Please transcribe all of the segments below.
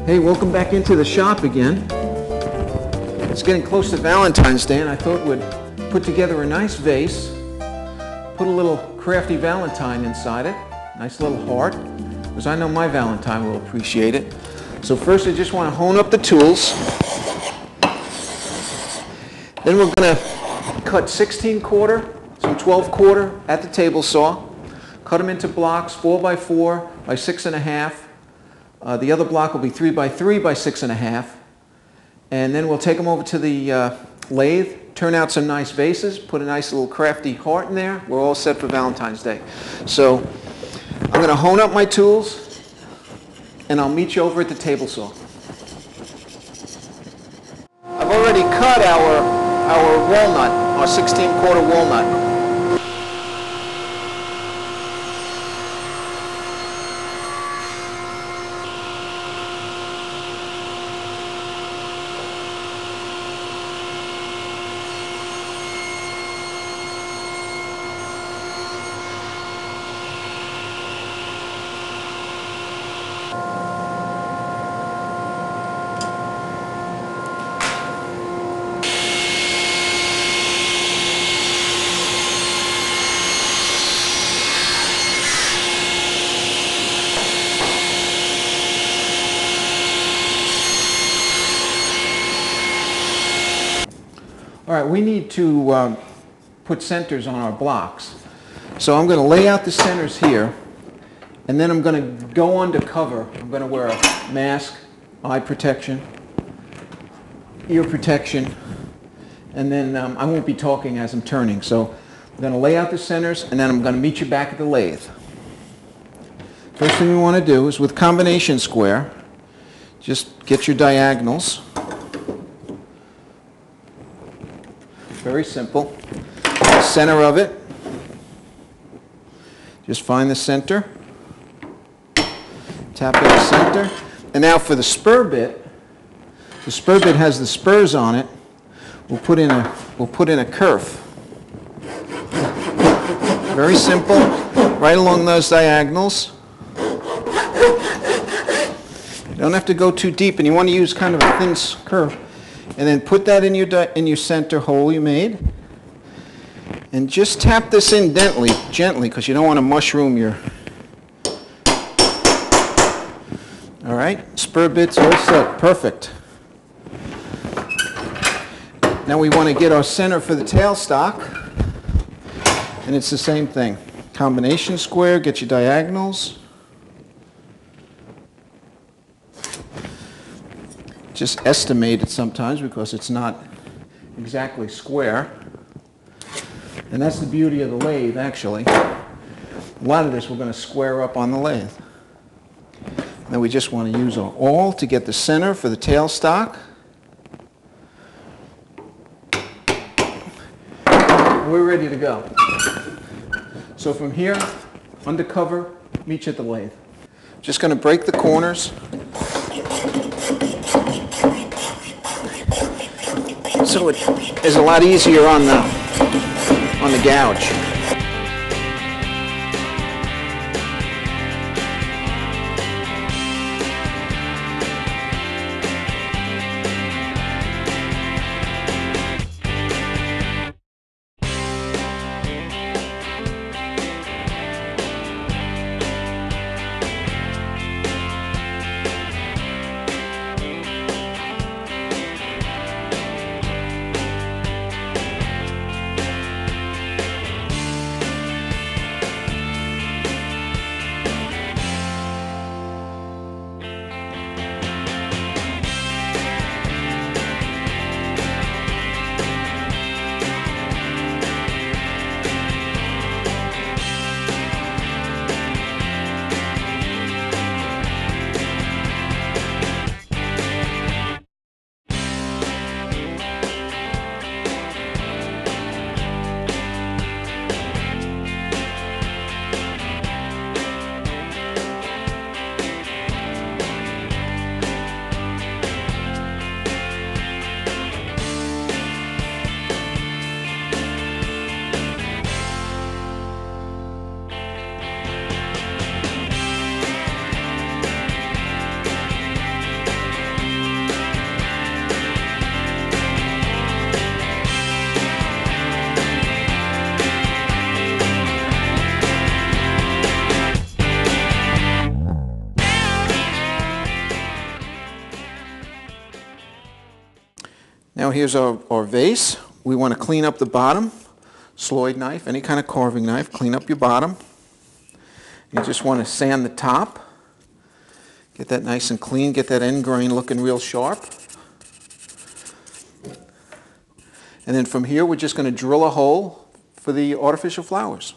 Hey, welcome back into the shop again. It's getting close to Valentine's Day, and I thought we'd put together a nice vase, put a little crafty Valentine inside it, nice little heart, because I know my Valentine will appreciate it. So first I just want to hone up the tools. Then we're going to cut 16-quarter, some 12-quarter at the table saw. Cut them into blocks 4 by 4 by 6.5. The other block will be 3 by 3 by 6.5. And then we'll take them over to the lathe, turn out some nice vases, put a nice little crafty heart in there. We're all set for Valentine's Day. So I'm going to hone up my tools, and I'll meet you over at the table saw. I've already cut our walnut, our 16-quarter walnut. All right, we need to put centers on our blocks. So I'm going to lay out the centers here, and then I'm going to go undercover. I'm going to wear a mask, eye protection, ear protection, and then I won't be talking as I'm turning. So I'm going to lay out the centers, and then I'm going to meet you back at the lathe. First thing we want to do is with combination square, just get your diagonals. Very simple. The center of it, just find the center, tap in the center, and now for the spur bit has the spurs on it. We'll put in a kerf. Very simple, right along those diagonals. You don't have to go too deep, and you want to use kind of a thin kerf. And then put that in your center hole you made, and just tap this in gently, because you don't want to mushroom your. All right, spur bits all set, perfect. Now we want to get our center for the tailstock, and it's the same thing. Combination square, get your diagonals. Just estimate it sometimes because it's not exactly square. And that's the beauty of the lathe, actually. A lot of this we're going to square up on the lathe. And then we just want to use our awl to get the center for the tailstock. We're ready to go. So from here, undercover, meet you at the lathe. Just going to break the corners. So it is a lot easier on the gouge. Now here's our vase. We want to clean up the bottom. Sloyd knife, any kind of carving knife, clean up your bottom. You just want to sand the top. Get that nice and clean, get that end grain looking real sharp. And then from here we're just going to drill a hole for the artificial flowers.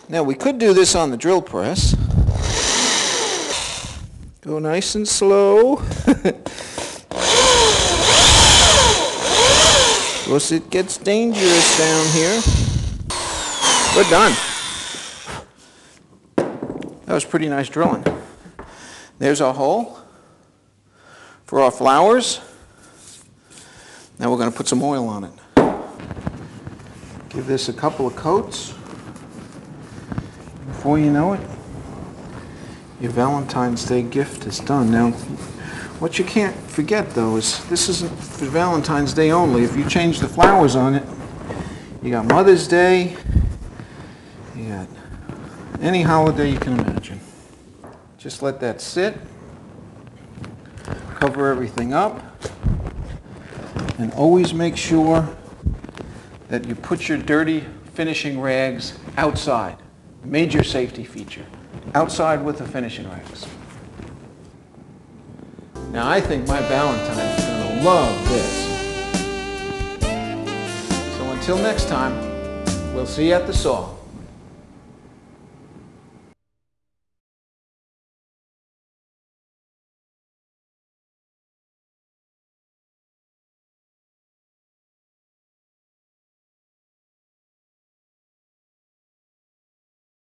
Now we could do this on the drill press. Go nice and slow. Of course it gets dangerous down here. We're done. That was pretty nice drilling. There's our hole for our flowers. Now we're going to put some oil on it. Give this a couple of coats. Before you know it, your Valentine's Day gift is done. Now, what you can't forget though is this isn't for Valentine's Day only. If you change the flowers on it, you got Mother's Day, you got any holiday you can imagine. Just let that sit, cover everything up, and always make sure that you put your dirty finishing rags outside. Major safety feature. Outside with the finishing rags. Now I think my Valentine is going to love this. So until next time, we'll see you at the saw.